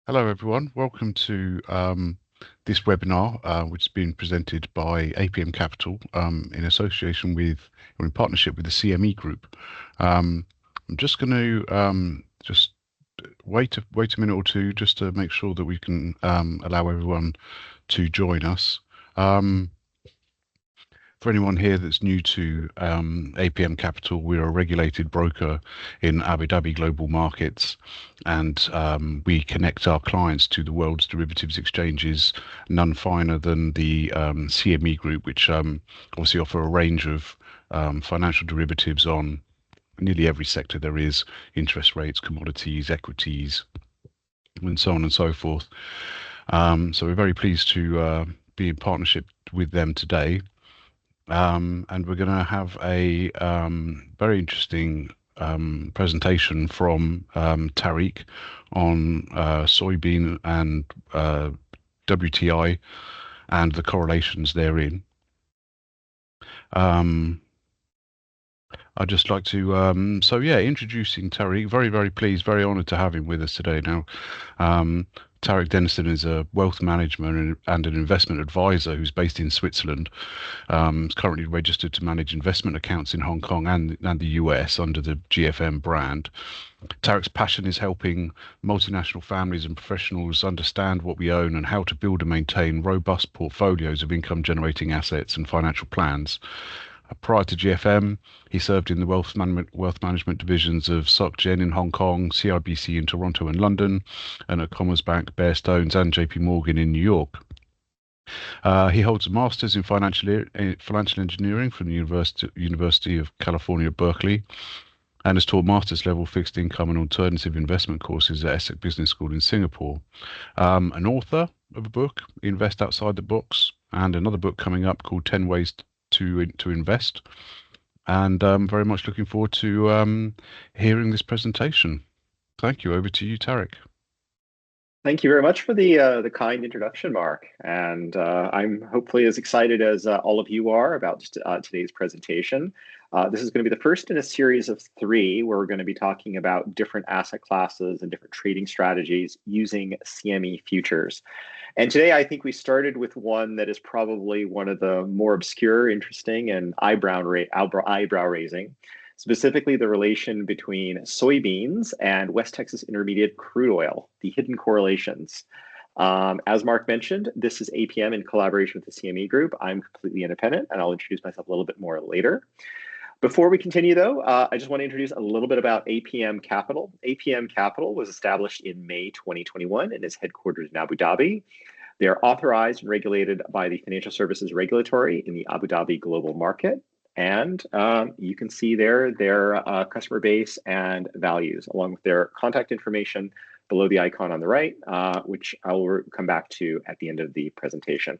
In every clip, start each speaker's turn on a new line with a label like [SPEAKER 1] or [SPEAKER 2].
[SPEAKER 1] Hello, everyone. Welcome to this webinar, which has been presented by APM Capital in association with, or in partnership with the CME Group. I'm just going to just wait a minute or two just to make sure that we can allow everyone to join us. For anyone here that's new to APM Capital, we're a regulated broker in Abu Dhabi global markets, and we connect our clients to the world's derivatives exchanges, none finer than the CME Group, which obviously offer a range of financial derivatives on nearly every sector there is: interest rates, commodities, equities, and so on and so forth. So we're very pleased to be in partnership with them today. And we're going to have a very interesting presentation from Tariq on soybean and WTI and the correlations therein. I'd just like to, introducing Tariq. Very, very pleased, very honoured to have him with us today. Now, Tariq Dennison is a wealth management and an investment advisor who's based in Switzerland. Is currently registered to manage investment accounts in Hong Kong and the US under the GFM brand. Tariq's passion is helping multinational families and professionals understand what we own and how to build and maintain robust portfolios of income-generating assets and financial plans. Prior to GFM, he served in the wealth management divisions of Societe Generale in Hong Kong, CIBC in Toronto and London, and at Commerzbank, Stearns and JP Morgan in New York. He holds a master's in financial engineering from the University of California, Berkeley, and has taught master's level fixed income and alternative investment courses at ESSEC Business School in Singapore. An author of a book, Invest Outside the Box, and another book coming up called 10 Ways to Invest. And very much looking forward to hearing this presentation. Thank you. Over to you, Tariq.
[SPEAKER 2] Thank you very much for the kind introduction, Mark. And I'm hopefully as excited as all of you are about today's presentation. This is going to be the first in a series of 3 where we're going to be talking about different asset classes and different trading strategies using CME futures. And today, I think we started with one that is probably one of the more obscure, interesting, and eyebrow raising. Specifically, the relation between soybeans and West Texas Intermediate crude oil, the hidden correlations. As Mark mentioned, this is APM in collaboration with the CME Group. I'm completely independent, and I'll introduce myself a little bit more later. Before we continue, though, I just want to introduce a little bit about APM Capital. APM Capital was established in May 2021 and is headquartered in Abu Dhabi. They are authorized and regulated by the Financial Services Regulatory in the Abu Dhabi global market. And you can see there their customer base and values, along with their contact information below the icon on the right, which I will come back to at the end of the presentation.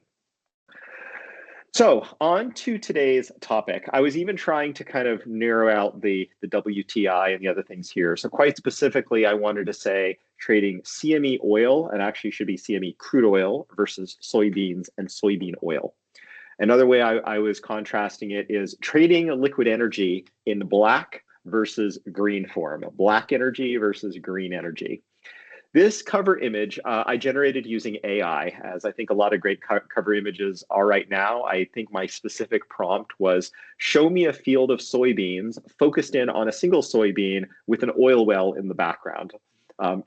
[SPEAKER 2] So on to today's topic. I was even trying to kind of narrow out the WTI and the other things here. So quite specifically, I wanted to say trading CME oil, and actually should be CME crude oil versus soybeans and soybean oil. Another way I was contrasting it is trading liquid energy in black versus green form, black energy versus green energy. This cover image I generated using AI, as I think a lot of great cover images are right now. I think my specific prompt was, show me a field of soybeans focused in on a single soybean with an oil well in the background.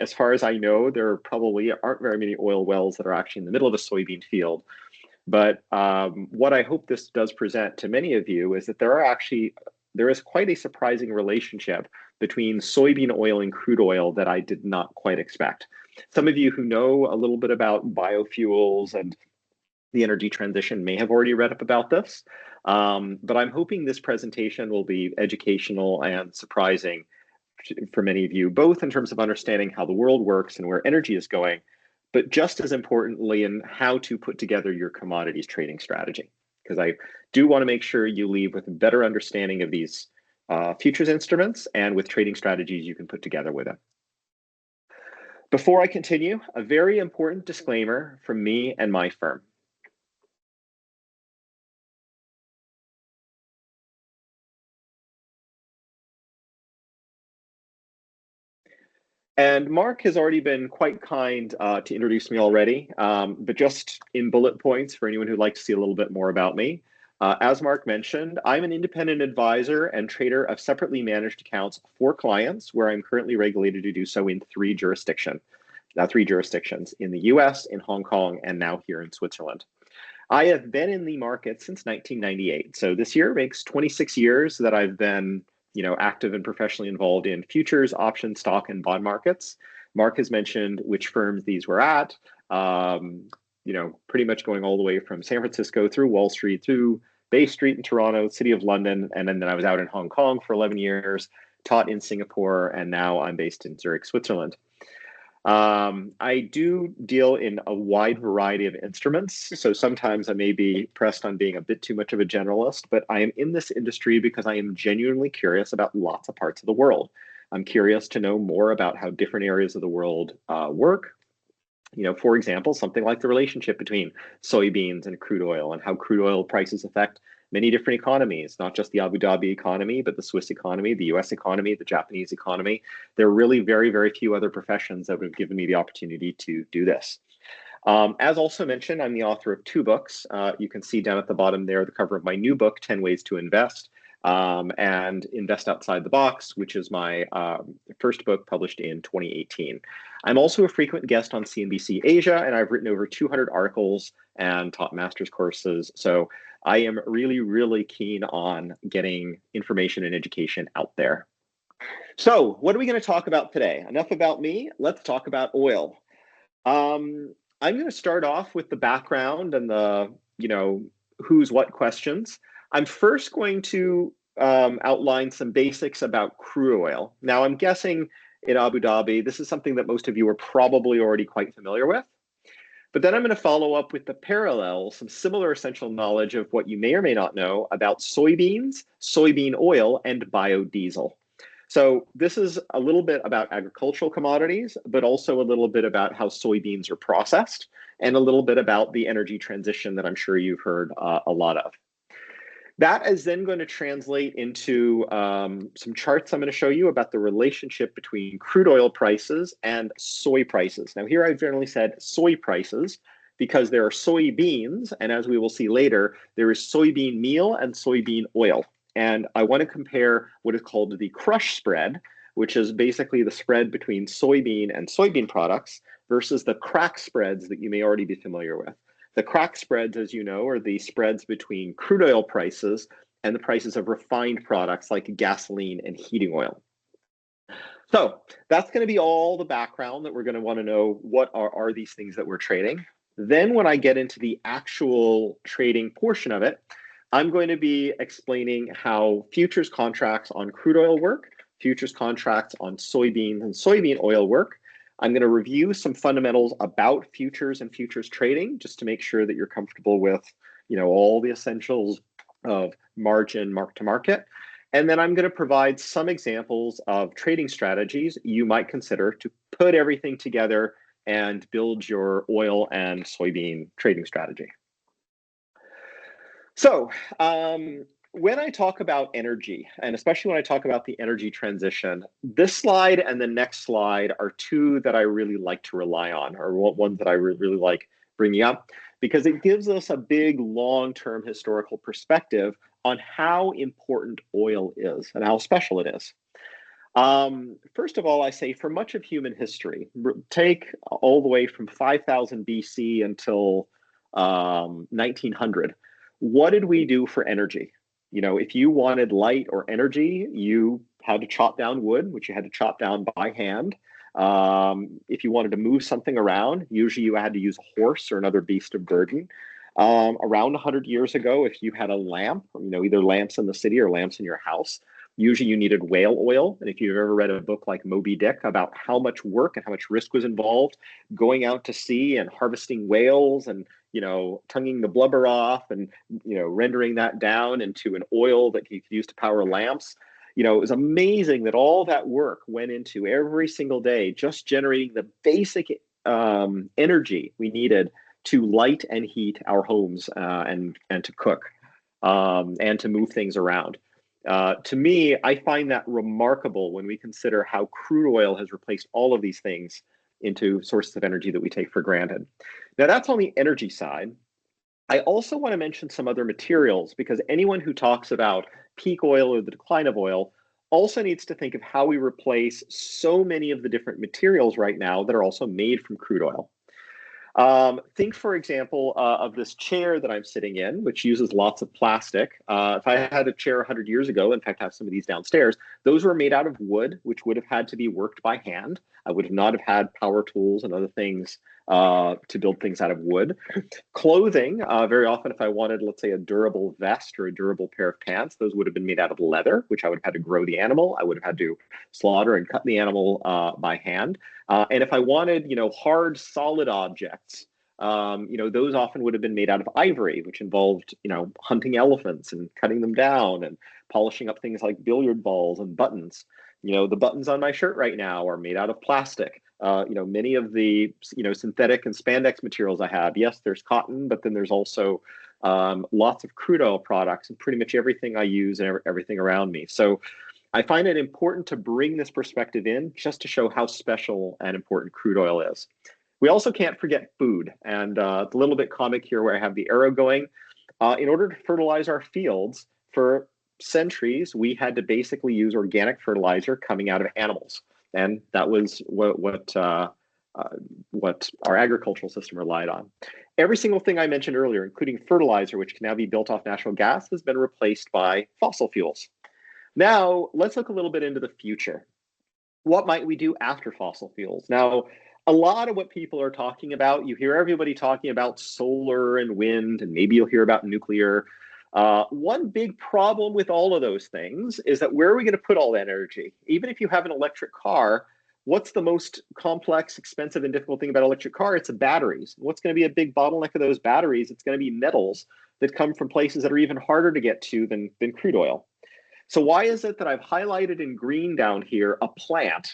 [SPEAKER 2] As far as I know, there probably aren't very many oil wells that are actually in the middle of a soybean field. But what I hope this does present to many of you is that there is quite a surprising relationship between soybean oil and crude oil that I did not quite expect. Some of you who know a little bit about biofuels and the energy transition may have already read up about this, but I'm hoping this presentation will be educational and surprising for many of you, both in terms of understanding how the world works and where energy is going, but just as importantly in how to put together your commodities trading strategy. Because I do want to make sure you leave with a better understanding of these futures instruments and with trading strategies you can put together with them. Before I continue, a very important disclaimer from me and my firm. And Mark has already been quite kind to introduce me already, but just in bullet points for anyone who'd like to see a little bit more about me. As Mark mentioned, I'm an independent advisor and trader of separately managed accounts for clients, where I'm currently regulated to do so in three jurisdictions in the US, in Hong Kong, and now here in Switzerland. I have been in the market since 1998. So this year makes 26 years that I've been active and professionally involved in futures, options, stock, and bond markets. Mark has mentioned which firms these were at, pretty much going all the way from San Francisco through Wall Street, through Bay Street in Toronto, City of London, and then I was out in Hong Kong for 11 years, taught in Singapore, and now I'm based in Zurich, Switzerland. I do deal in a wide variety of instruments, so sometimes I may be pressed on being a bit too much of a generalist, but I am in this industry because I am genuinely curious about lots of parts of the world. I'm curious to know more about how different areas of the world work. For example, something like the relationship between soybeans and crude oil, and how crude oil prices affect many different economies, not just the Abu Dhabi economy, but the Swiss economy, the US economy, the Japanese economy. There are really very, very few other professions that would have given me the opportunity to do this. As also mentioned, I'm the author of two books. You can see down at the bottom there the cover of my new book, 10 Ways to Invest, and Invest Outside the Box, which is my first book published in 2018. I'm also a frequent guest on CNBC Asia, and I've written over 200 articles and taught master's courses. So I am really, really keen on getting information and education out there. So what are we going to talk about today? Enough about me. Let's talk about oil. I'm going to start off with the background and the, who's what questions. I'm first going to outline some basics about crude oil. Now, I'm guessing in Abu Dhabi, this is something that most of you are probably already quite familiar with. But then I'm going to follow up with the parallels, some similar essential knowledge of what you may or may not know about soybeans, soybean oil, and biodiesel. So this is a little bit about agricultural commodities, but also a little bit about how soybeans are processed, and a little bit about the energy transition that I'm sure you've heard a lot of. That is then going to translate into some charts I'm going to show you about the relationship between crude oil prices and soy prices. Now, here I've generally said soy prices because there are soybeans, and as we will see later, there is soybean meal and soybean oil. And I want to compare what is called the crush spread, which is basically the spread between soybean and soybean products, versus the crack spreads that you may already be familiar with. The crack spreads, as you know, are the spreads between crude oil prices and the prices of refined products like gasoline and heating oil. So that's going to be all the background that we're going to want to know. What are these things that we're trading? Then when I get into the actual trading portion of it, I'm going to be explaining how futures contracts on crude oil work, futures contracts on soybeans and soybean oil work. I'm going to review some fundamentals about futures and futures trading, just to make sure that you're comfortable with, all the essentials of margin, mark to market. And then I'm going to provide some examples of trading strategies you might consider to put everything together and build your oil and soybean trading strategy. So, when I talk about energy, and especially when I talk about the energy transition, this slide and the next slide are two that I really like to rely on, or ones that I really like bringing up, because it gives us a big long-term historical perspective on how important oil is and how special it is. First of all, I say for much of human history, take all the way from 5000 BC until 1900, what did we do for energy? If you wanted light or energy, you had to chop down wood, which you had to chop down by hand. If you wanted to move something around, usually you had to use a horse or another beast of burden. Around 100 years ago, if you had a lamp, either lamps in the city or lamps in your house, usually you needed whale oil. And if you've ever read a book like Moby Dick about how much work and how much risk was involved going out to sea and harvesting whales and tonguing the blubber off and, rendering that down into an oil that you could use to power lamps. It was amazing that all that work went into every single day, just generating the basic energy we needed to light and heat our homes and to cook and to move things around. To me, I find that remarkable when we consider how crude oil has replaced all of these things into sources of energy that we take for granted. Now, that's on the energy side. I also want to mention some other materials, because anyone who talks about peak oil or the decline of oil also needs to think of how we replace so many of the different materials right now that are also made from crude oil. Think, for example, of this chair that I'm sitting in, which uses lots of plastic. If I had a chair 100 years ago, in fact, I have some of these downstairs, those were made out of wood, which would have had to be worked by hand. I would have not have had power tools and other things to build things out of wood. Clothing, very often if I wanted, let's say, a durable vest or a durable pair of pants, those would have been made out of leather, which I would have had to grow the animal. I would have had to slaughter and cut the animal by hand. And if I wanted, hard, solid objects, those often would have been made out of ivory, which involved, hunting elephants and cutting them down and polishing up things like billiard balls and buttons. The buttons on my shirt right now are made out of plastic. Many of the, synthetic and spandex materials I have, yes, there's cotton, but then there's also lots of crude oil products and pretty much everything I use and everything around me. So I find it important to bring this perspective in just to show how special and important crude oil is. We also can't forget food, and it's a little bit comic here where I have the arrow going. In order to fertilize our fields for centuries, we had to basically use organic fertilizer coming out of animals, and that was what our agricultural system relied on. Every single thing I mentioned earlier, including fertilizer, which can now be built off natural gas, has been replaced by fossil fuels. Now, let's look a little bit into the future. What might we do after fossil fuels? Now, a lot of what people are talking about, you hear everybody talking about solar and wind, and maybe you'll hear about nuclear. One big problem with all of those things is that where are we going to put all that energy? Even if you have an electric car, what's the most complex, expensive, and difficult thing about electric car? It's the batteries. What's going to be a big bottleneck of those batteries? It's going to be metals that come from places that are even harder to get to than crude oil. So why is it that I've highlighted in green down here a plant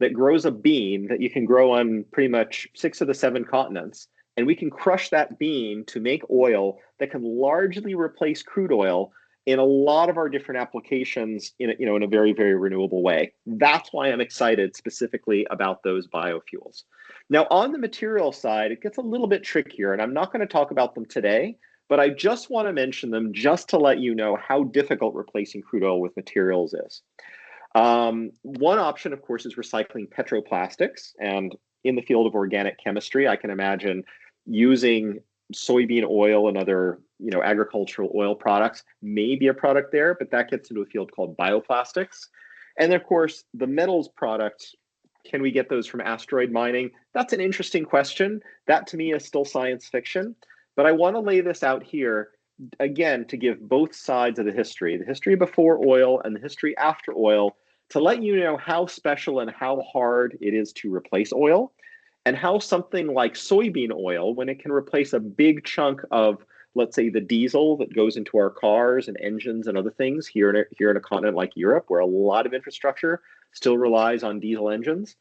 [SPEAKER 2] that grows a bean that you can grow on pretty much 6 of the 7 continents, and we can crush that bean to make oil that can largely replace crude oil in a lot of our different applications in a very, very renewable way? That's why I'm excited specifically about those biofuels. Now, on the material side, it gets a little bit trickier, and I'm not going to talk about them today, but I just want to mention them just to let you know how difficult replacing crude oil with materials is. One option, of course, is recycling petroplastics. And in the field of organic chemistry, I can imagine using soybean oil and other, agricultural oil products may be a product there, but that gets into a field called bioplastics. And of course, the metals products, can we get those from asteroid mining? That's an interesting question. That to me is still science fiction. But I want to lay this out here, again, to give both sides of the history before oil and the history after oil, to let you know how special and how hard it is to replace oil, and how something like soybean oil, when it can replace a big chunk of, let's say, the diesel that goes into our cars and engines and other things here in a continent like Europe, where a lot of infrastructure still relies on diesel engines.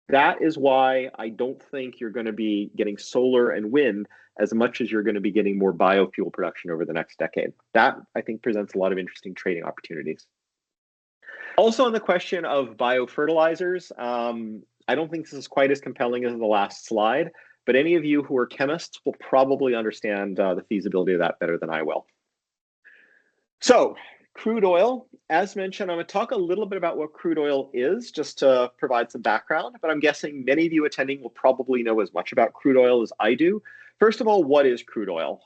[SPEAKER 2] That is why I don't think you're going to be getting solar and wind as much as you're going to be getting more biofuel production over the next decade. That, I think, presents a lot of interesting trading opportunities. Also, on the question of biofertilizers, I don't think this is quite as compelling as the last slide, but any of you who are chemists will probably understand the feasibility of that better than I will. So, crude oil, as mentioned, I'm going to talk a little bit about what crude oil is, just to provide some background, but I'm guessing many of you attending will probably know as much about crude oil as I do. First of all, what is crude oil?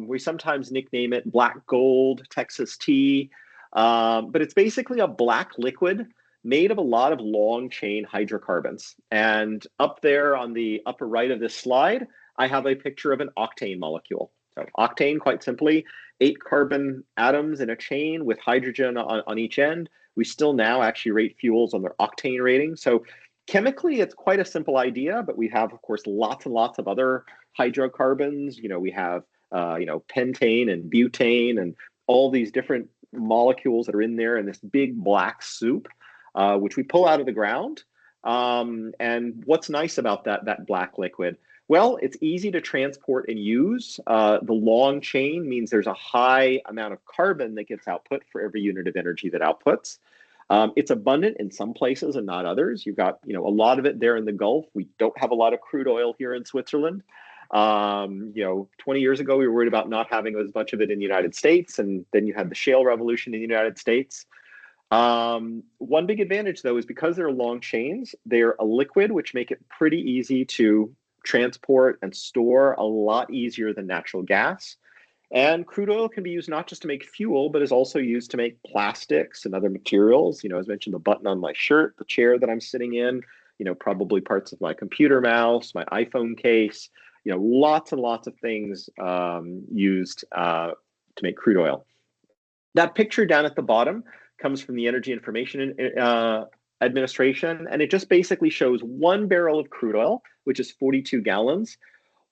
[SPEAKER 2] We sometimes nickname it black gold, Texas tea, but it's basically a black liquid made of a lot of long chain hydrocarbons. And up there on the upper right of this slide, I have a picture of an octane molecule. So octane, quite simply, 8 carbon atoms in a chain with hydrogen on each end. We still now actually rate fuels on their octane rating. So chemically, it's quite a simple idea, but we have, of course, lots and lots of other hydrocarbons. We have, pentane and butane and all these different molecules that are in there in this big black soup, which we pull out of the ground. And what's nice about that black liquid? Well, it's easy to transport and use. The long chain means there's a high amount of carbon that gets output for every unit of energy that outputs. It's abundant in some places and not others. You've got, a lot of it there in the Gulf. We don't have a lot of crude oil here in Switzerland. 20 years ago, we were worried about not having as much of it in the United States, and then you had the shale revolution in the United States. One big advantage, though, is because they're long chains, they're a liquid, which make it pretty easy to transport and store, a lot easier than natural gas. And crude oil can be used not just to make fuel, but is also used to make plastics and other materials. As mentioned, the button on my shirt, the chair that I'm sitting in, probably parts of my computer mouse, my iPhone case, lots and lots of things used to make crude oil. That picture down at the bottom comes from the Energy Information Administration, and it just basically shows 1 barrel of crude oil, which is 42 gallons.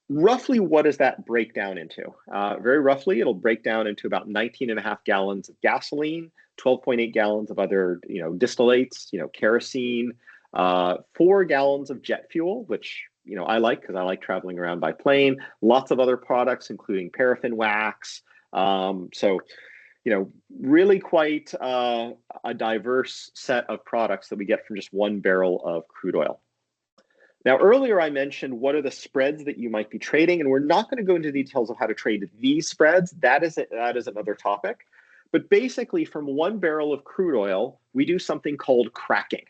[SPEAKER 2] Roughly, what does that break down into? Very roughly, it'll break down into about 19.5 gallons of gasoline, 12.8 gallons of other, distillates, kerosene, 4 gallons of jet fuel, which, I like because I like traveling around by plane, lots of other products, including paraffin wax. Really quite a diverse set of products that we get from just 1 barrel of crude oil. Now, earlier I mentioned what are the spreads that you might be trading, and we're not going to go into details of how to trade these spreads. That is another topic. But basically, from 1 barrel of crude oil, we do something called cracking.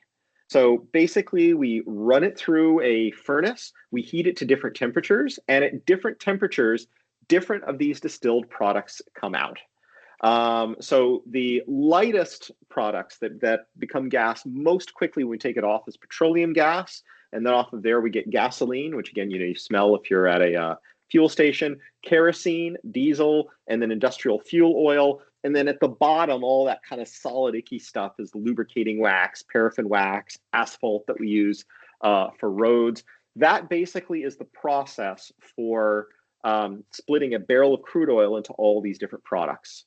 [SPEAKER 2] So basically, we run it through a furnace, we heat it to different temperatures, and at different temperatures, different of these distilled products come out. So the lightest products that become gas most quickly when we take it off is petroleum gas. And then off of there, we get gasoline, which again, you smell if you're at a fuel station, kerosene, diesel, and then industrial fuel oil. And then at the bottom, all that kind of solid, icky stuff is lubricating wax, paraffin wax, asphalt that we use for roads. That basically is the process for splitting a barrel of crude oil into all these different products.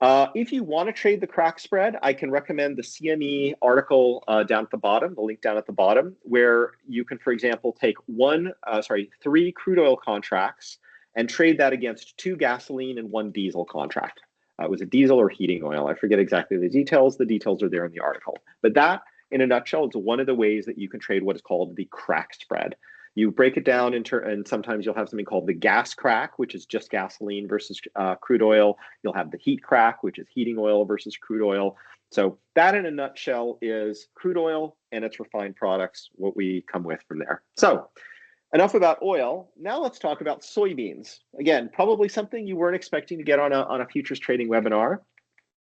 [SPEAKER 2] If you want to trade the crack spread, I can recommend the CME article down at the bottom, the link down at the bottom, where you can, for example, take 3 crude oil contracts and trade that against 2 gasoline and 1 diesel contract. It was a diesel or heating oil. I forget exactly the details. The details are there in the article. But that, in a nutshell, is one of the ways that you can trade what is called the crack spread. You break it down and sometimes you'll have something called the gas crack, which is just gasoline versus crude oil. You'll have the heat crack, which is heating oil versus crude oil. So that, in a nutshell, is crude oil and its refined products, what we come with from there. So enough about oil. Now let's talk about soybeans. Again, probably something you weren't expecting to get on a futures trading webinar.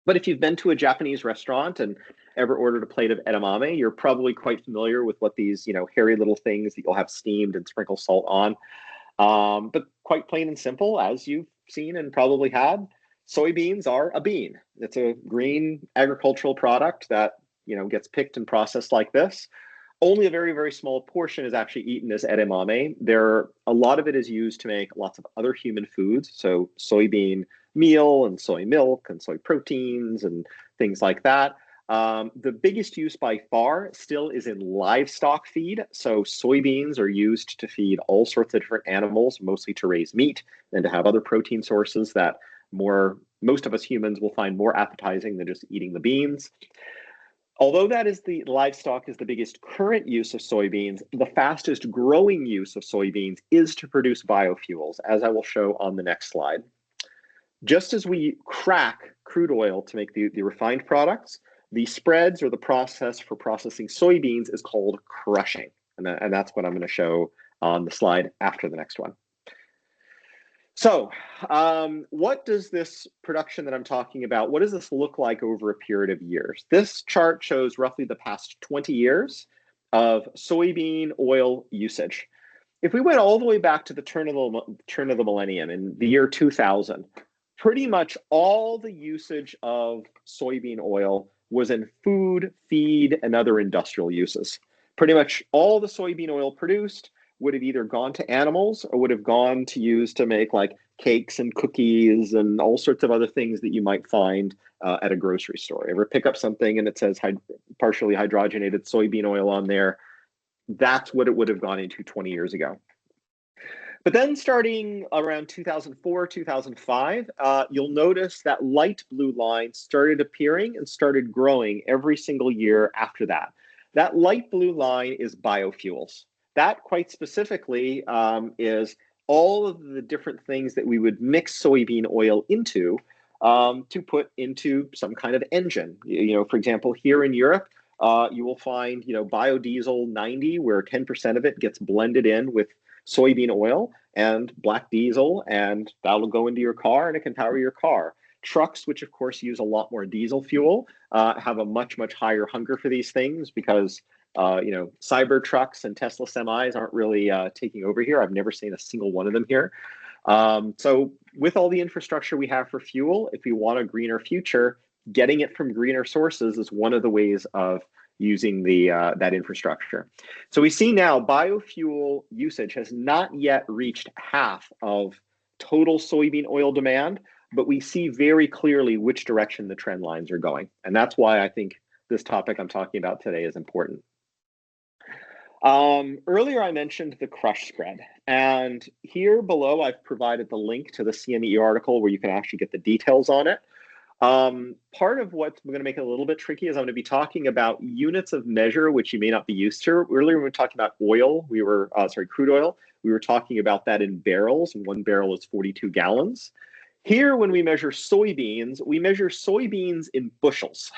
[SPEAKER 2] But if you've been to a Japanese restaurant and ever ordered a plate of edamame, you're probably quite familiar with what these, hairy little things that you'll have steamed and sprinkle salt on. But quite plain and simple, as you've seen and probably had, soybeans are a bean. It's a green agricultural product that, gets picked and processed like this. Only a very, very small portion is actually eaten as edamame. A lot of it is used to make lots of other human foods. So soybean meal and soy milk and soy proteins and things like that. The biggest use by far still is in livestock feed. So soybeans are used to feed all sorts of different animals, mostly to raise meat and to have other protein sources that most of us humans will find more appetizing than just eating the beans. Although the livestock is the biggest current use of soybeans, the fastest growing use of soybeans is to produce biofuels, as I will show on the next slide. Just as we crack crude oil to make the refined products, the spreads or the process for processing soybeans is called crushing. And that's what I'm going to show on the slide after the next one. So what does this production that I'm talking about, what does this look like over a period of years? This chart shows roughly the past 20 years of soybean oil usage. If we went all the way back to the turn of the millennium in the year 2000, pretty much all the usage of soybean oil was in food, feed, and other industrial uses. Pretty much all the soybean oil produced would have either gone to animals or would have gone to use to make like cakes and cookies and all sorts of other things that you might find at a grocery store. Ever pick up something and it says partially hydrogenated soybean oil on there? That's what it would have gone into 20 years ago. But then starting around 2004, 2005, you'll notice that light blue line started appearing and started growing every single year after that. That light blue line is biofuels. That quite specifically is all of the different things that we would mix soybean oil into to put into some kind of engine. For example, here in Europe, you will find, biodiesel 90, where 10% of it gets blended in with soybean oil and black diesel, and that'll go into your car and it can power your car. Trucks, which of course use a lot more diesel fuel, have a much, much higher hunger for these things because cyber trucks and Tesla semis aren't really taking over here. I've never seen a single one of them here. So with all the infrastructure we have for fuel, if we want a greener future, getting it from greener sources is one of the ways of using that infrastructure. So we see now biofuel usage has not yet reached half of total soybean oil demand, but we see very clearly which direction the trend lines are going. And that's why I think this topic I'm talking about today is important. Earlier, I mentioned the crush spread, and here below, I've provided the link to the CME article where you can actually get the details on it. Part of what's going to make it a little bit tricky is I'm going to be talking about units of measure, which you may not be used to. Earlier, we were talking about oil. Crude oil. We were talking about that in barrels, and 1 barrel is 42 gallons. Here, when we measure soybeans in bushels.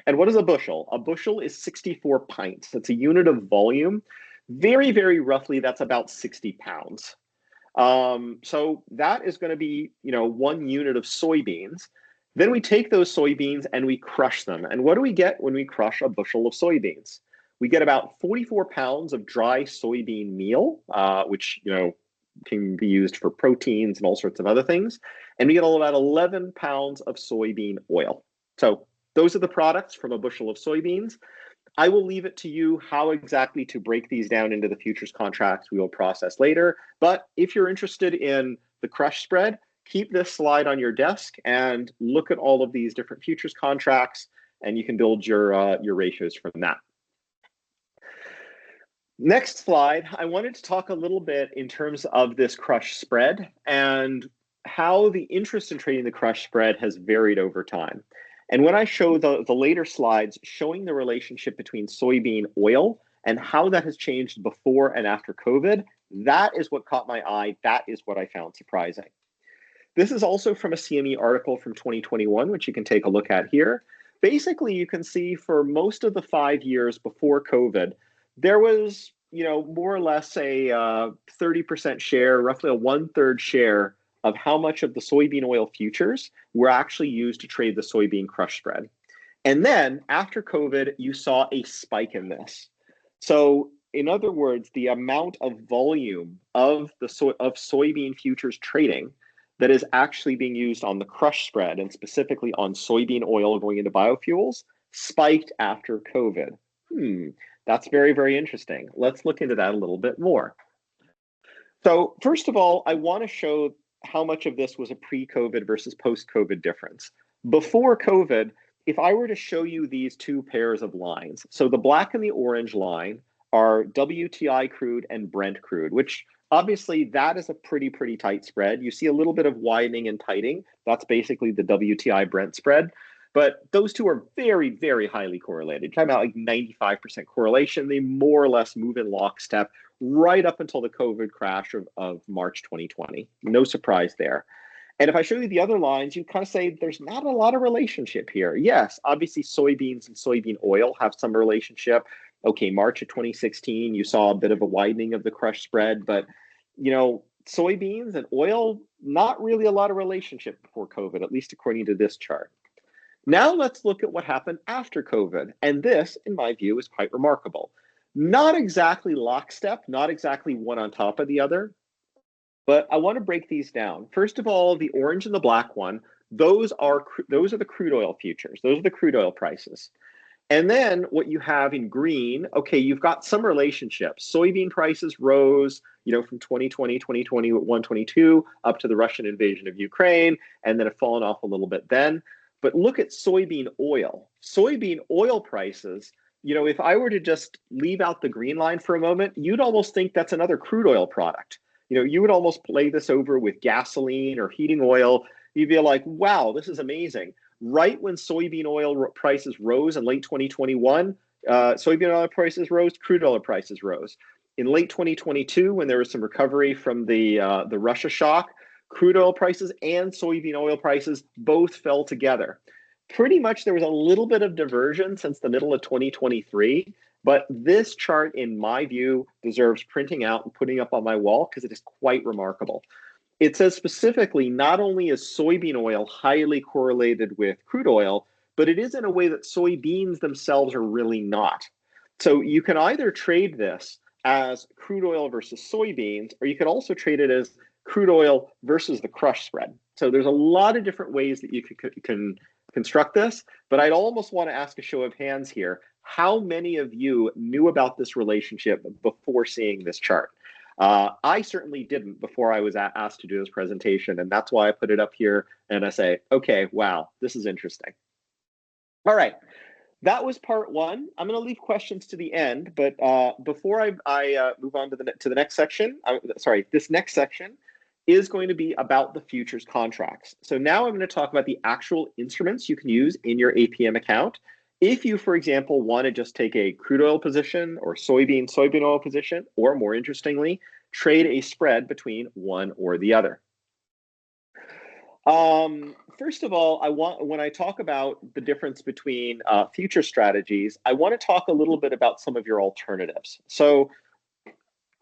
[SPEAKER 2] And what is a bushel? A bushel is 64 pints. That's a unit of volume. Very, very roughly, that's about 60 pounds. So that is going to be, 1 unit of soybeans. Then we take those soybeans and we crush them. And what do we get when we crush a bushel of soybeans? We get about 44 pounds of dry soybean meal, which, can be used for proteins and all sorts of other things. And we get about 11 pounds of soybean oil. So those are the products from a bushel of soybeans. I will leave it to you how exactly to break these down into the futures contracts we will process later. But if you're interested in the crush spread, keep this slide on your desk and look at all of these different futures contracts, and you can build your ratios from that. Next slide, I wanted to talk a little bit in terms of this crush spread and how the interest in trading the crush spread has varied over time. And when I show the later slides showing the relationship between soybean oil and how that has changed before and after COVID, that is what caught my eye. That is what I found surprising. This is also from a CME article from 2021, which you can take a look at here. Basically, you can see for most of the 5 years before COVID, there was, more or less a 30% share, roughly a 1/3 share of how much of the soybean oil futures were actually used to trade the soybean crush spread. And then after COVID, you saw a spike in this. So in other words, the amount of volume of soybean futures trading that is actually being used on the crush spread and specifically on soybean oil going into biofuels spiked after COVID. That's very, very interesting. Let's look into that a little bit more. So first of all, I want to show how much of this was a pre-COVID versus post-COVID difference. Before COVID, if I were to show you these two pairs of lines, so the black and the orange line are WTI crude and Brent crude, which obviously that is a pretty tight spread. You see a little bit of widening and tightening. That's basically the WTI Brent spread. But those two are very, very highly correlated. You're talking about like 95% correlation. They more or less move in lockstep right up until the COVID crash of March 2020. No surprise there. And if I show you the other lines, you kind of say there's not a lot of relationship here. Yes, obviously soybeans and soybean oil have some relationship. Okay, March of 2016, you saw a bit of a widening of the crush spread, but soybeans and oil, not really a lot of relationship before COVID, at least according to this chart. Now let's look at what happened after COVID. And this, in my view, is quite remarkable. Not exactly lockstep, not exactly one on top of the other, but I want to break these down. First of all, the orange and the black one, those are the crude oil futures. Those are the crude oil prices. And then what you have in green, okay, you've got some relationship. Soybean prices rose, from 2020, 2021, 22 up to the Russian invasion of Ukraine, and then have fallen off a little bit then. But look at soybean oil. Soybean oil prices, if I were to just leave out the green line for a moment, you'd almost think that's another crude oil product. You would almost play this over with gasoline or heating oil. You'd be like, wow, this is amazing. Right when soybean oil prices rose in late 2021, soybean oil prices rose, crude oil prices rose. In late 2022, when there was some recovery from the Russia shock, crude oil prices and soybean oil prices both fell together. Pretty much there was a little bit of diversion since the middle of 2023, but this chart, in my view, deserves printing out and putting up on my wall because it is quite remarkable. It says specifically, not only is soybean oil highly correlated with crude oil, but it is in a way that soybeans themselves are really not. So you can either trade this as crude oil versus soybeans, or you could also trade it as crude oil versus the crush spread. So there's a lot of different ways that you can construct this, but I'd almost want to ask a show of hands here. How many of you knew about this relationship before seeing this chart? I certainly didn't before I was asked to do this presentation, and that's why I put it up here and I say, okay, wow, this is interesting. All right. That was part one. I'm going to leave questions to the end, but before I move on to the next section, this next section is going to be about the futures contracts. So now I'm going to talk about the actual instruments you can use in your APM account. If you, for example, want to just take a crude oil position or soybean oil position, or more interestingly, trade a spread between one or the other. First of all, when I talk about the difference between future strategies, I want to talk a little bit about some of your alternatives. So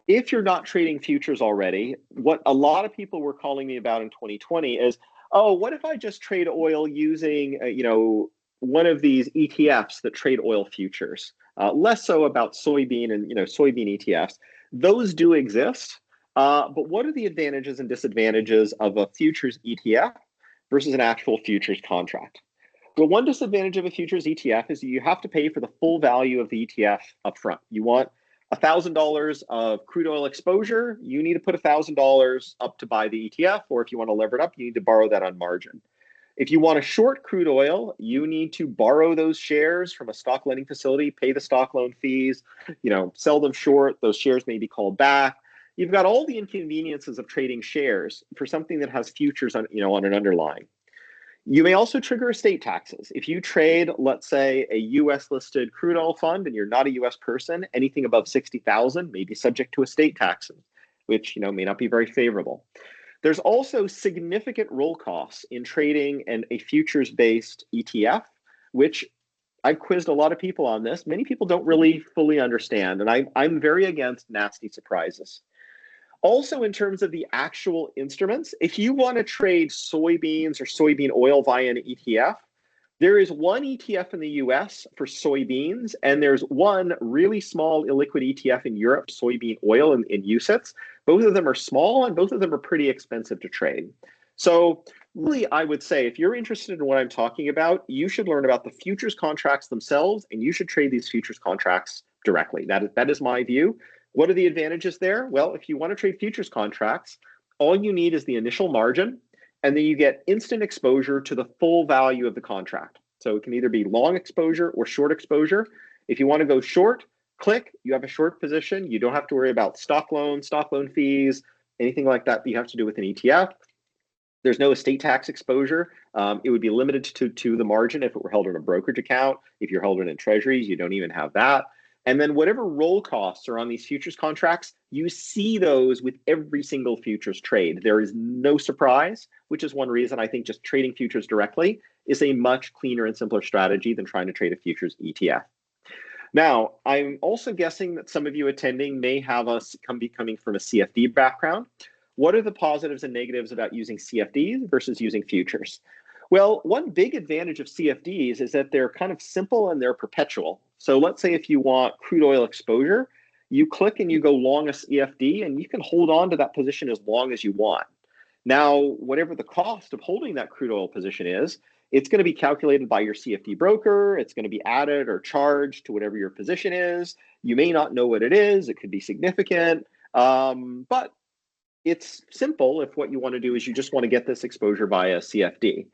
[SPEAKER 2] if you're not trading futures already, what a lot of people were calling me about in 2020 is, oh, what if I just trade oil using, one of these ETFs that trade oil futures? Less so about soybean and, soybean ETFs. Those do exist. But what are the advantages and disadvantages of a futures ETF versus an actual futures contract? Well, one disadvantage of a futures ETF is that you have to pay for the full value of the ETF upfront. You want $1,000 of crude oil exposure, you need to put $1,000 up to buy the ETF, or if you want to lever it up, you need to borrow that on margin. If you want to short crude oil, you need to borrow those shares from a stock lending facility, pay the stock loan fees, sell them short. Those shares may be called back. You've got all the inconveniences of trading shares for something that has futures on, on an underlying. You may also trigger estate taxes. If you trade, let's say, a U.S. listed crude oil fund and you're not a U.S. person, anything above 60,000 may be subject to estate taxes, which may not be very favorable. There's also significant roll costs in trading a futures-based ETF, which I've quizzed a lot of people on this. Many people don't really fully understand, and I'm very against nasty surprises. Also, in terms of the actual instruments, if you want to trade soybeans or soybean oil via an ETF, there is one ETF in the US for soybeans, and there's one really small illiquid ETF in Europe, soybean oil in UCITS. Both of them are small, and both of them are pretty expensive to trade. So really, I would say if you're interested in what I'm talking about, you should learn about the futures contracts themselves, and you should trade these futures contracts directly. That is my view. What are the advantages there? Well, if you want to trade futures contracts, all you need is the initial margin, and then you get instant exposure to the full value of the contract. So it can either be long exposure or short exposure. If you want to go short, click, you have a short position. You don't have to worry about stock loan fees, anything like that you have to do with an ETF. There's no estate tax exposure. It would be limited to the margin if it were held in a brokerage account. If you're held in treasuries, you don't even have that. And then whatever roll costs are on these futures contracts, you see those with every single futures trade. There is no surprise, which is one reason I think just trading futures directly is a much cleaner and simpler strategy than trying to trade a futures ETF. Now, I'm also guessing that some of you attending may have be coming from a CFD background. What are the positives and negatives about using CFDs versus using futures? Well, one big advantage of CFDs is that they're kind of simple and they're perpetual. So let's say if you want crude oil exposure, you click and you go long a CFD and you can hold on to that position as long as you want. Now, whatever the cost of holding that crude oil position is, it's going to be calculated by your CFD broker. It's going to be added or charged to whatever your position is. You may not know what it is. It could be significant, but it's simple if what you want to do is you just want to get this exposure via CFD.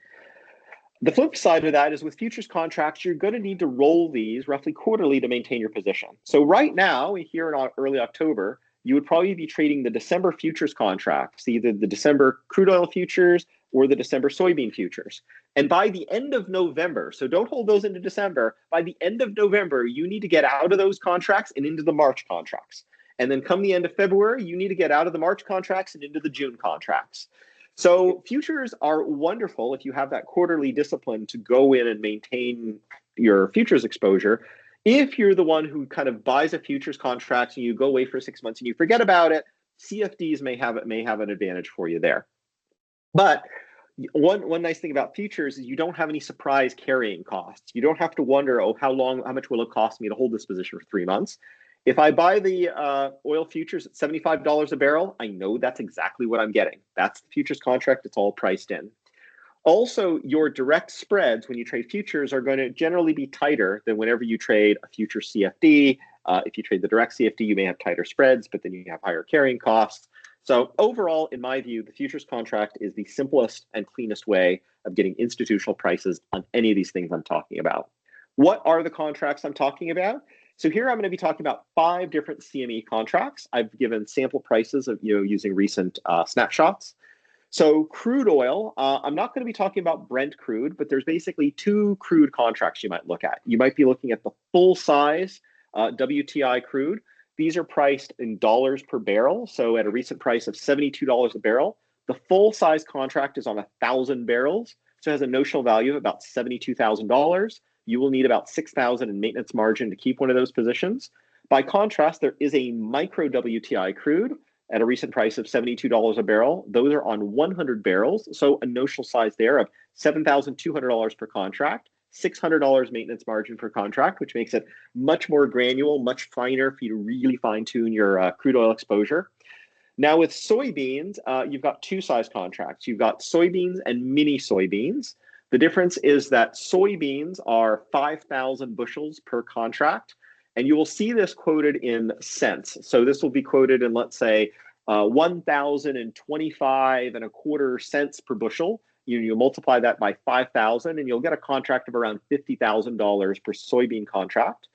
[SPEAKER 2] The flip side of that is with futures contracts, you're going to need to roll these roughly quarterly to maintain your position. So right now, here in early October, you would probably be trading the December futures contracts, either the December crude oil futures or the December soybean futures. And by the end of November, so don't hold those into December, by the end of November, you need to get out of those contracts and into the March contracts. And then come the end of February, you need to get out of the March contracts and into the June contracts. So futures are wonderful if you have that quarterly discipline to go in and maintain your futures exposure. If you're the one who kind of buys a futures contract and you go away for 6 months and you forget about it, CFDs may have an advantage for you there. But one nice thing about futures is you don't have any surprise carrying costs. You don't have to wonder, oh, how much will it cost me to hold this position for 3 months? If I buy the oil futures at $75 a barrel, I know that's exactly what I'm getting. That's the futures contract. It's all priced in. Also, your direct spreads when you trade futures are going to generally be tighter than whenever you trade a future CFD. If you trade the direct CFD, you may have tighter spreads, but then you have higher carrying costs. So overall, in my view, the futures contract is the simplest and cleanest way of getting institutional prices on any of these things I'm talking about. What are the contracts I'm talking about? So here I'm going to be talking about 5 different CME contracts. I've given sample prices of using recent snapshots. So crude oil, I'm not going to be talking about Brent crude, but there's basically 2 crude contracts you might look at. You might be looking at the full size WTI crude. These are priced in dollars per barrel. So at a recent price of $72 a barrel, the full size contract is on 1,000 barrels. So it has a notional value of about $72,000. You will need about $6,000 in maintenance margin to keep one of those positions. By contrast, there is a micro WTI crude at a recent price of $72 a barrel. Those are on 100 barrels. So a notional size there of $7,200 per contract, $600 maintenance margin per contract, which makes it much more granular, much finer for you to really fine tune your crude oil exposure. Now with soybeans, you've got 2 size contracts. You've got soybeans and mini soybeans. The difference is that soybeans are 5,000 bushels per contract, and you will see this quoted in cents. So this will be quoted in, let's say, 1,025 and a quarter cents per bushel. You multiply that by 5,000, and you'll get a contract of around $50,000 per soybean contract,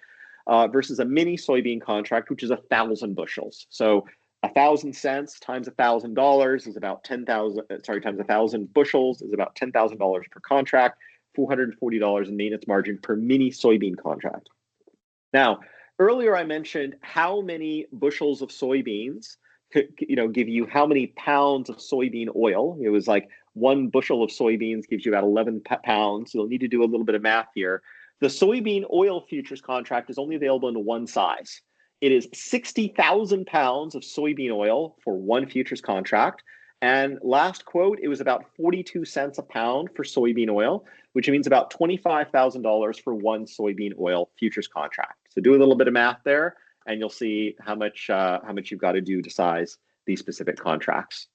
[SPEAKER 2] versus a mini soybean contract, which is 1,000 bushels. So 1,000 cents times $1,000 is about 10,000. Sorry, times 1,000 bushels is about $10,000 per contract. $440 in maintenance margin per mini soybean contract. Now, earlier I mentioned how many bushels of soybeans give you how many pounds of soybean oil. It was like 1 bushel of soybeans gives you about 11 pounds. You'll need to do a little bit of math here. The soybean oil futures contract is only available in 1 size. It is 60,000 pounds of soybean oil for 1 futures contract. And last quote, it was about 42 cents a pound for soybean oil, which means about $25,000 for 1 soybean oil futures contract. So do a little bit of math there, and you'll see how much you've got to do to size these specific contracts.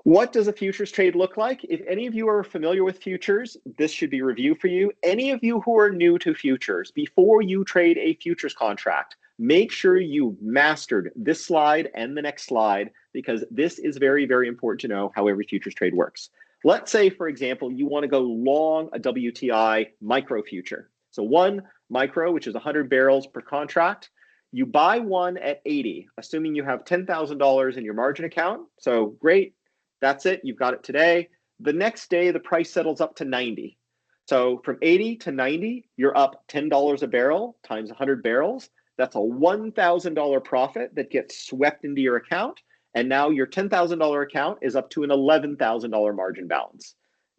[SPEAKER 2] What does a futures trade look like? If any of you are familiar with futures, this should be review for you. Any of you who are new to futures, before you trade a futures contract, make sure you mastered this slide and the next slide, because this is very, very important to know how every futures trade works. Let's say, for example, you want to go long a WTI micro future. So 1 micro, which is 100 barrels per contract. You buy 1 at 80, assuming you have $10,000 in your margin account. So great, that's it, you've got it today. The next day, the price settles up to 90. So from 80 to 90, you're up $10 a barrel times 100 barrels. That's a $1,000 profit that gets swept into your account. And now your $10,000 account is up to an $11,000 margin balance.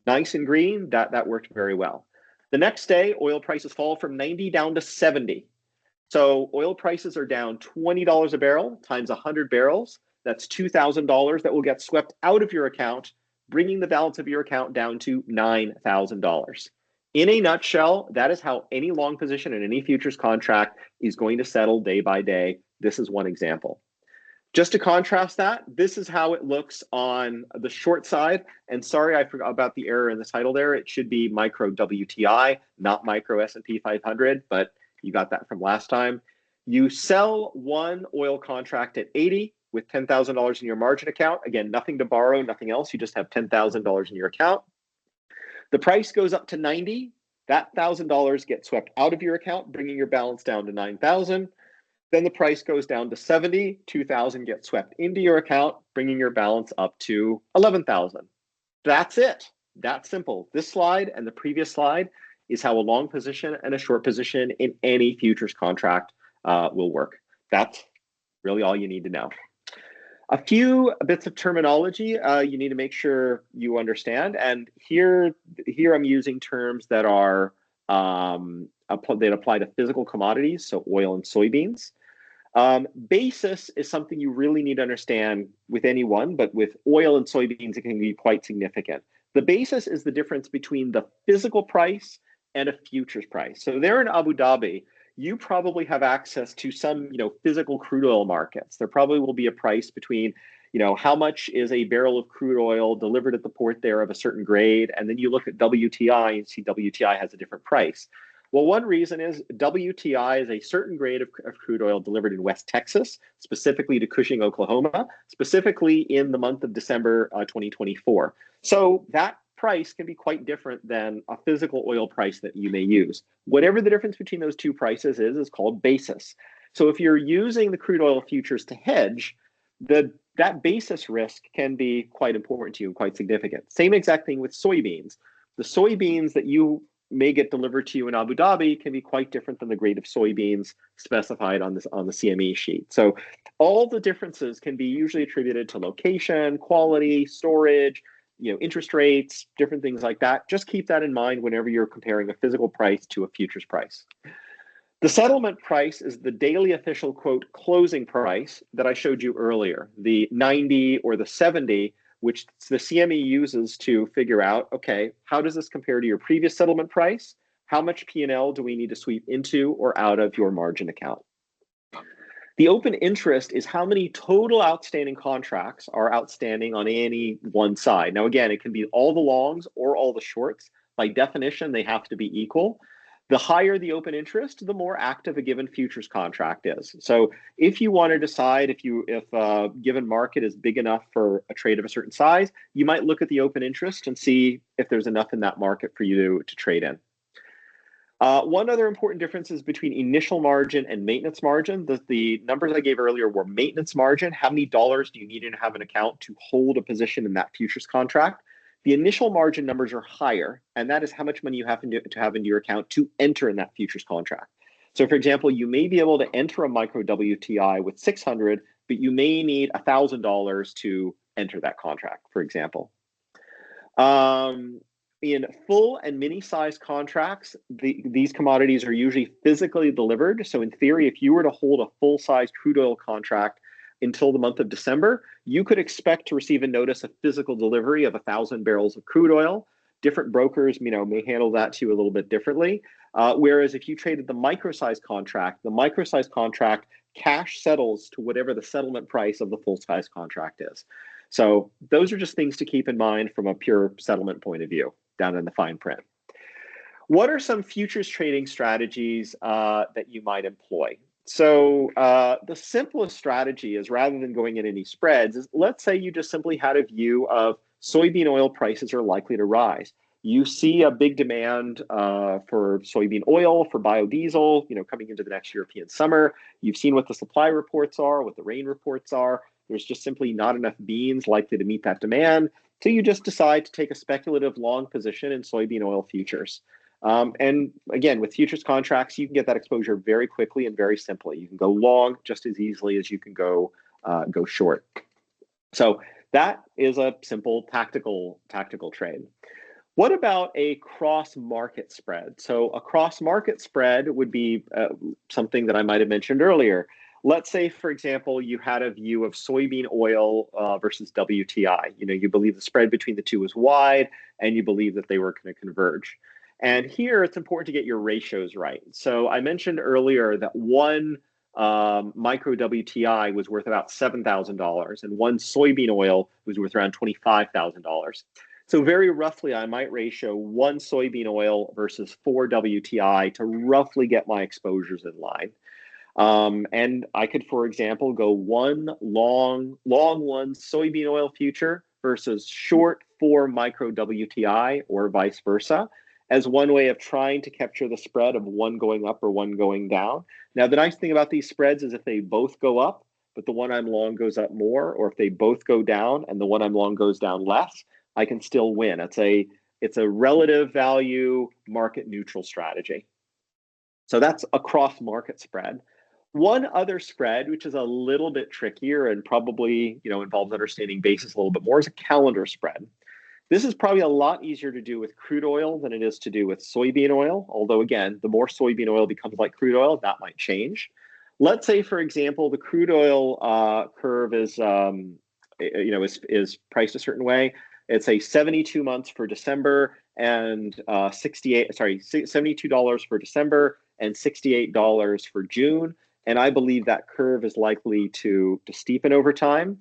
[SPEAKER 2] Nice and green, that worked very well. The next day, oil prices fall from 90 down to 70. So oil prices are down $20 a barrel times 100 barrels. That's $2,000 that will get swept out of your account, bringing the balance of your account down to $9,000. In a nutshell, that is how any long position in any futures contract is going to settle day by day. This is one example. Just to contrast that, this is how it looks on the short side. And sorry, I forgot about the error in the title there. It should be micro WTI, not micro S&P 500, but you got that from last time. You sell 1 oil contract at 80 with $10,000 in your margin account. Again, nothing to borrow, nothing else. You just have $10,000 in your account. The price goes up to 90. That $1,000 gets swept out of your account, bringing your balance down to 9,000. Then the price goes down to 70, 2,000 gets swept into your account, bringing your balance up to 11,000. That's it. That's simple. This slide and the previous slide is how a long position and a short position in any futures contract will work. That's really all you need to know. A few bits of terminology you need to make sure you understand. And here I'm using terms that are that apply to physical commodities, so oil and soybeans. Basis is something you really need to understand with anyone, but with oil and soybeans, it can be quite significant. The basis is the difference between the physical price and a futures price. So there in Abu Dhabi, you probably have access to some, physical crude oil markets. There probably will be a price between, how much is a barrel of crude oil delivered at the port there of a certain grade, and then you look at WTI and see WTI has a different price. Well, one reason is WTI is a certain grade of crude oil delivered in West Texas, specifically to Cushing, Oklahoma, specifically in the month of December 2024. So that price can be quite different than a physical oil price that you may use. Whatever the difference between those two prices is called basis. So if you're using the crude oil futures to hedge, that basis risk can be quite important to you and quite significant. Same exact thing with soybeans. The soybeans that you may get delivered to you in Abu Dhabi can be quite different than the grade of soybeans specified on the CME sheet. So all the differences can be usually attributed to location, quality, storage, interest rates, different things like that. Just keep that in mind whenever you're comparing a physical price to a futures price. The settlement price is the daily official, quote, closing price that I showed you earlier, the 90 or the 70, which the CME uses to figure out, okay, how does this compare to your previous settlement price? How much P&L do we need to sweep into or out of your margin account? The open interest is how many total outstanding contracts are outstanding on any one side. Now, again, it can be all the longs or all the shorts. By definition, they have to be equal. The higher the open interest, the more active a given futures contract is. So if you want to decide if a given market is big enough for a trade of a certain size, you might look at the open interest and see if there's enough in that market for you to trade in. One other important difference is between initial margin and maintenance margin. The numbers I gave earlier were maintenance margin. How many dollars do you need to have an account to hold a position in that futures contract? The initial margin numbers are higher, and that is how much money you have to have into your account to enter in that futures contract. So, for example, you may be able to enter a micro WTI with 600, but you may need $1,000 to enter that contract, for example. In full and mini-size contracts, these commodities are usually physically delivered. So in theory, if you were to hold a full-size crude oil contract until the month of December, you could expect to receive a notice of physical delivery of 1,000 barrels of crude oil. Different brokers, may handle that to you a little bit differently. Whereas if you traded the micro-size contract, cash settles to whatever the settlement price of the full-size contract is. So those are just things to keep in mind from a pure settlement point of view down in the fine print. What are some futures trading strategies that you might employ? So the simplest strategy is, rather than going in any spreads, is let's say you just simply had a view of soybean oil prices are likely to rise. You see a big demand for soybean oil, for biodiesel, coming into the next European summer. You've seen what the supply reports are, what the rain reports are. There's just simply not enough beans likely to meet that demand. So you just decide to take a speculative long position in soybean oil futures. And again, with futures contracts, you can get that exposure very quickly and very simply. You can go long just as easily as you can go short. So that is a simple tactical trade. What about a cross-market spread? So a cross-market spread would be something that I might have mentioned earlier. Let's say, for example, you had a view of soybean oil versus WTI. You believe the spread between the two was wide, and you believe that they were going to converge. And here, it's important to get your ratios right. So I mentioned earlier that one micro WTI was worth about $7,000, and one soybean oil was worth around $25,000. So very roughly, I might ratio one soybean oil versus 4 WTI to roughly get my exposures in line. And I could, for example, go one long one soybean oil future versus short 4 micro WTI, or vice versa. as one way of trying to capture the spread of one going up or one going down. Now, the nice thing about these spreads is if they both go up, but the one I'm long goes up more, or if they both go down and the one I'm long goes down less, I can still win. It's a relative value market neutral strategy. So that's a cross market spread. One other spread, which is a little bit trickier and probably involves understanding basis a little bit more, is a calendar spread. This is probably a lot easier to do with crude oil than it is to do with soybean oil. Although again, the more soybean oil becomes like crude oil, that might change. Let's say, for example, the crude oil curve is priced a certain way. It's a 72 months for December and $72 for December and $68 for June. And I believe that curve is likely to steepen over time.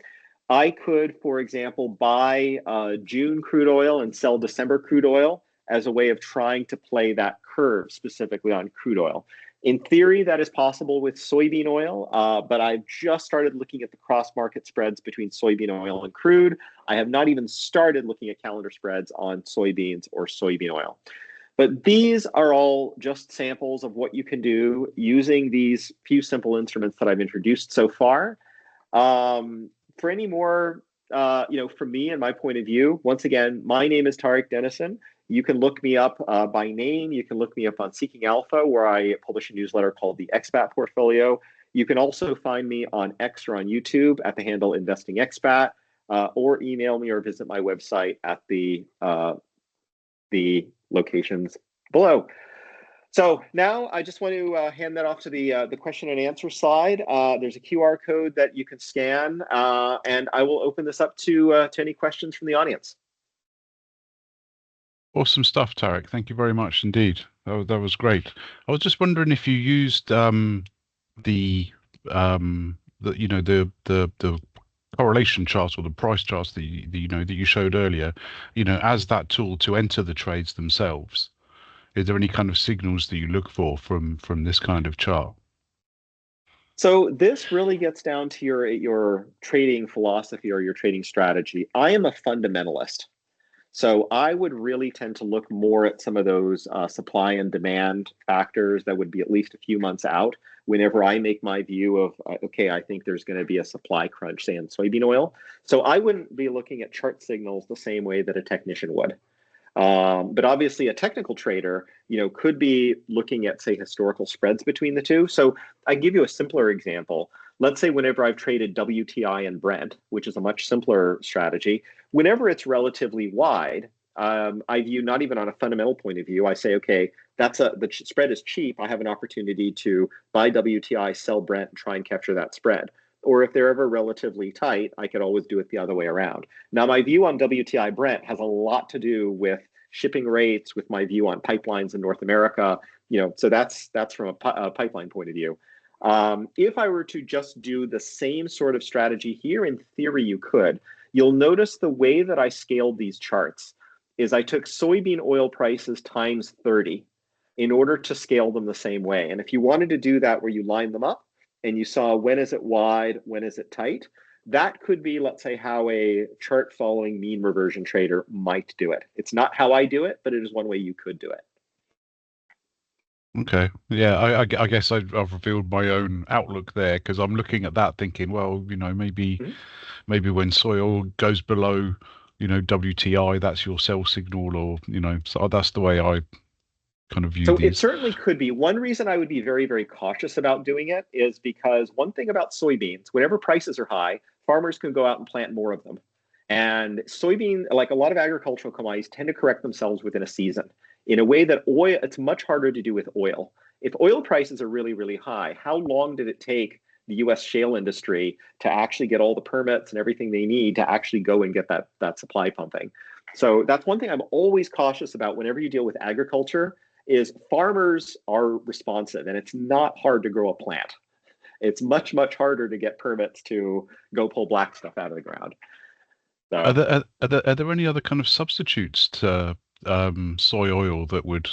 [SPEAKER 2] I could, for example, buy June crude oil and sell December crude oil as a way of trying to play that curve specifically on crude oil. In theory, that is possible with soybean oil, but I've just started looking at the cross-market spreads between soybean oil and crude. I have not even started looking at calendar spreads on soybeans or soybean oil. But these are all just samples of what you can do using these few simple instruments that I've introduced so far. For any more, from me and my point of view, once again, my name is Tariq Dennison. You can look me up by name. You can look me up on Seeking Alpha, where I publish a newsletter called the Expat Portfolio. You can also find me on X or on YouTube at the handle Investing Expat, or email me or visit my website at the locations below. So now I just want to hand that off to the question and answer slide. There's a QR code that you can scan, and I will open this up to any questions from the audience.
[SPEAKER 1] Awesome stuff, Tariq. Thank you very much indeed. That was great. I was just wondering if you used the correlation charts or the price charts that you showed earlier, as that tool to enter the trades themselves. Is there any kind of signals that you look for from this kind of chart?
[SPEAKER 2] So this really gets down to your trading philosophy or your trading strategy. I am a fundamentalist. So I would really tend to look more at some of those supply and demand factors that would be at least a few months out whenever I make my view of, okay, I think there's going to be a supply crunch, say in soybean oil. So I wouldn't be looking at chart signals the same way that a technician would. But obviously a technical trader, could be looking at, say, historical spreads between the two. So I give you a simpler example. Let's say whenever I've traded WTI and Brent, which is a much simpler strategy, whenever it's relatively wide, I view not even on a fundamental point of view. I say, okay, the spread is cheap. I have an opportunity to buy WTI, sell Brent, and try and capture that spread. Or if they're ever relatively tight, I could always do it the other way around. Now, my view on WTI Brent has a lot to do with shipping rates, with my view on pipelines in North America. So that's from a pipeline point of view. If I were to just do the same sort of strategy here, in theory, you could. You'll notice the way that I scaled these charts is I took soybean oil prices times 30 in order to scale them the same way. And if you wanted to do that where you line them up, and you saw when is it wide, when is it tight, that could be, let's say, how a chart following mean reversion trader might do it. It's not how I do it, but it is one way you could do it.
[SPEAKER 1] Okay. Yeah, I guess I've revealed my own outlook there, because I'm looking at that thinking, well, maybe when soy oil goes below, WTI, that's your sell signal, or, so that's the way I kind of view
[SPEAKER 2] so
[SPEAKER 1] these.
[SPEAKER 2] It certainly could be. One reason I would be very, very cautious about doing it is because one thing about soybeans, whenever prices are high, farmers can go out and plant more of them. And soybean, like a lot of agricultural commodities, tend to correct themselves within a season in a way that oil, it's much harder to do with oil. If oil prices are really, really high, how long did it take the US shale industry to actually get all the permits and everything they need to actually go and get that supply pumping? So that's one thing I'm always cautious about whenever you deal with agriculture, is farmers are responsive, and it's not hard to grow a plant. It's much, much harder to get permits to go pull black stuff out of the ground. So,
[SPEAKER 1] are there any other kind of substitutes to soy oil that would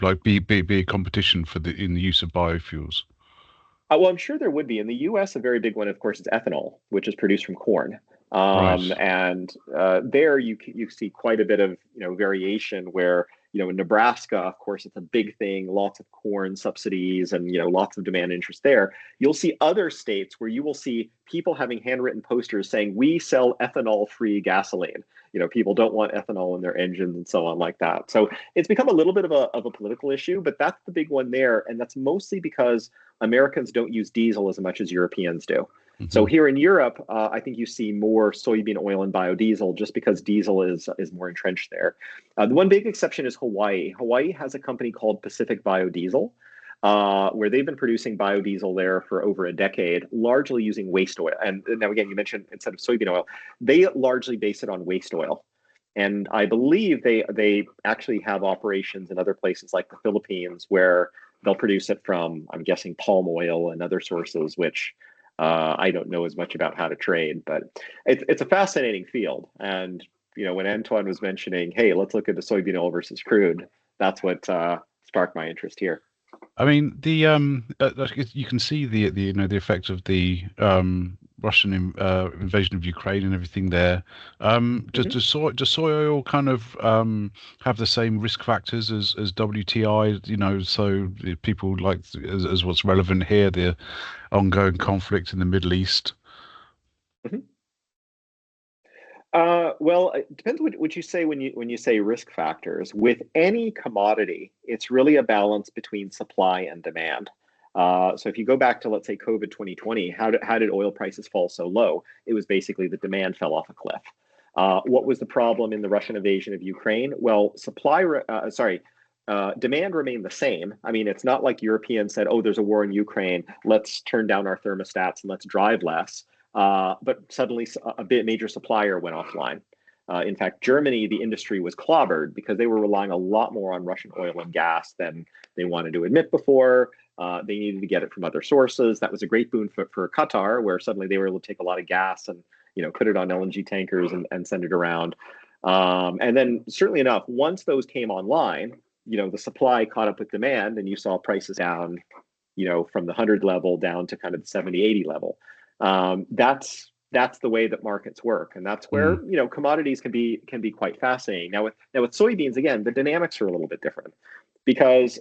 [SPEAKER 1] like be a competition in the use of biofuels?
[SPEAKER 2] well, I'm sure there would be. In the US, a very big one, of course, is ethanol, which is produced from corn.
[SPEAKER 1] Right.
[SPEAKER 2] And there you see quite a bit of variation where in Nebraska, of course, it's a big thing, lots of corn subsidies and lots of demand interest there. You'll see other states where you will see people having handwritten posters saying we sell ethanol-free gasoline. People don't want ethanol in their engines and so on like that. So it's become a little bit of a political issue, but that's the big one there, and that's mostly because Americans don't use diesel as much as Europeans do. So
[SPEAKER 1] Hmm.
[SPEAKER 2] here in Europe, I think you see more soybean oil and biodiesel just because diesel is more entrenched there. The one big exception is Hawaii. Hawaii has a company called Pacific Biodiesel, where they've been producing biodiesel there for over a decade, largely using waste oil. And now again, you mentioned instead of soybean oil, they largely base it on waste oil. And I believe they actually have operations in other places like the Philippines where they'll produce it from, I'm guessing, palm oil and other sources, which I don't know as much about how to trade, but it's a fascinating field. And when Antoine was mentioning, hey, let's look at the soybean oil versus crude, that's what sparked my interest here.
[SPEAKER 1] I mean, you can see the the effect of the Russian invasion of Ukraine and everything there.
[SPEAKER 2] Mhm.
[SPEAKER 1] Does soy oil kind of have the same risk factors as WTI? So people like as what's relevant here, the ongoing conflict in the Middle East.
[SPEAKER 2] Mhm. Well, it depends what you say when you say risk factors. With any commodity, it's really a balance between supply and demand. So if you go back to let's say COVID 2020, how did oil prices fall so low? It was basically the demand fell off a cliff. What was the problem in the Russian invasion of Ukraine? Well, demand remained the same. I mean, it's not like Europeans said, "Oh, there's a war in Ukraine. Let's turn down our thermostats and let's drive less." But suddenly, a bit major supplier went offline. In fact, Germany, the industry was clobbered because they were relying a lot more on Russian oil and gas than they wanted to admit before. They needed to get it from other sources. That was a great boon for Qatar, where suddenly they were able to take a lot of gas and put it on LNG tankers and send it around. And then, certainly enough, once those came online, the supply caught up with demand, and you saw prices down, from the 100 level down to kind of the 70, 80 level. That's the way that markets work, and that's where
[SPEAKER 1] Mm,
[SPEAKER 2] commodities can be quite fascinating. Now with soybeans, again, the dynamics are a little bit different because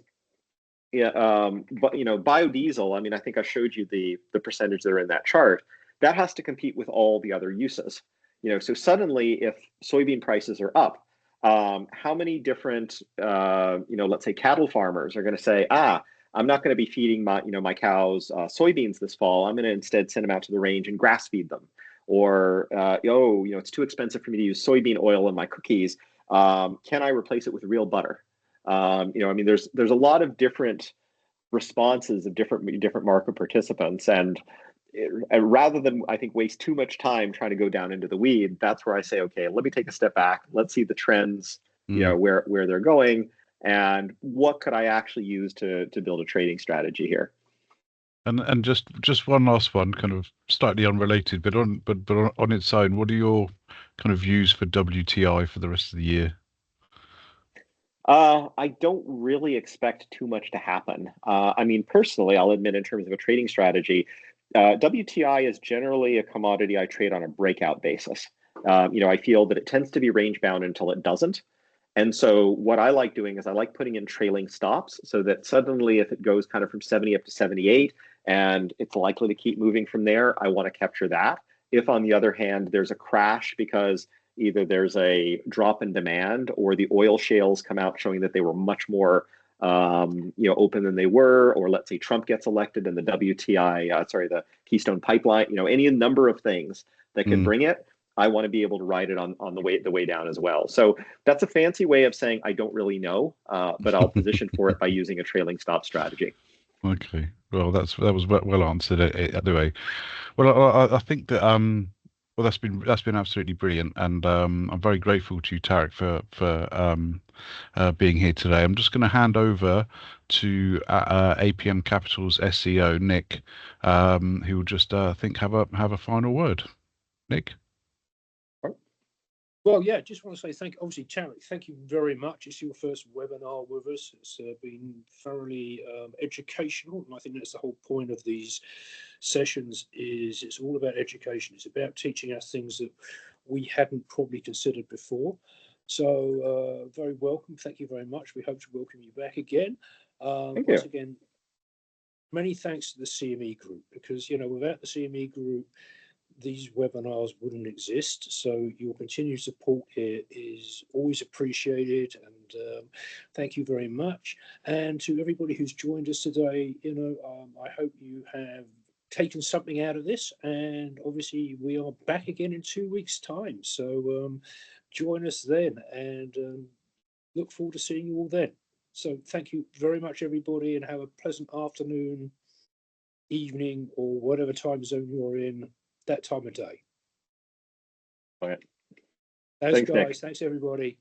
[SPEAKER 2] yeah, but biodiesel. I mean, I think I showed you the percentage that are in that chart. That has to compete with all the other uses. So suddenly, if soybean prices are up, how many different let's say cattle farmers are going to say, I'm not going to be feeding my cows soybeans this fall. I'm going to instead send them out to the range and grass feed them. Or it's too expensive for me to use soybean oil in my cookies. Can I replace it with real butter? I mean, there's a lot of different responses of different market participants, and rather than I think waste too much time trying to go down into the weed, that's where I say, okay, let me take a step back. Let's see the trends,
[SPEAKER 1] mm.
[SPEAKER 2] where they're going, and what could I actually use to build a trading strategy here.
[SPEAKER 1] And just one last one, kind of slightly unrelated, but on its own, what are your kind of views for WTI for the rest of the year?
[SPEAKER 2] I don't really expect too much to happen. I mean, personally, I'll admit, in terms of a trading strategy, WTI is generally a commodity I trade on a breakout basis. I feel that it tends to be range bound until it doesn't. And so, what I like doing is I like putting in trailing stops so that suddenly, if it goes kind of from 70 up to 78 and it's likely to keep moving from there, I want to capture that. If, on the other hand, there's a crash because either there's a drop in demand or the oil shales come out showing that they were much more open than they were, or let's say Trump gets elected and the WTI, the Keystone Pipeline, any number of things that could
[SPEAKER 1] Mm.
[SPEAKER 2] bring it. I want to be able to ride it on the way down as well. So that's a fancy way of saying I don't really know, but I'll position for it by using a trailing stop strategy.
[SPEAKER 1] Okay. Well, that was well answered anyway. Well, I think that well that's been absolutely brilliant, and I'm very grateful to you, Tarek, for being here today. I'm just going to hand over to APM Capital's SEO Nick, who will just think have a final word. Nick.
[SPEAKER 3] Well, yeah, just want to say thank you. Obviously, Tariq, thank you very much. It's your first webinar with us. It's been thoroughly educational, and I think that's the whole point of these sessions. Is it's all about education. It's about teaching us things that we hadn't probably considered before. So, very welcome. Thank you very much. We hope to welcome you back again.
[SPEAKER 2] Thank
[SPEAKER 3] once
[SPEAKER 2] you.
[SPEAKER 3] again, many thanks to the CME group, because without the CME group, these webinars wouldn't exist. So your continued support here is always appreciated, and thank you very much. And to everybody who's joined us today, I hope you have taken something out of this, and obviously we are back again in 2 weeks' time. So join us then, and look forward to seeing you all then. So thank you very much, everybody, and have a pleasant afternoon, evening, or whatever time zone you're in that time of day.
[SPEAKER 2] All right.
[SPEAKER 3] Thanks,
[SPEAKER 2] Thanks,
[SPEAKER 3] guys.
[SPEAKER 2] Nick.
[SPEAKER 3] Thanks, everybody.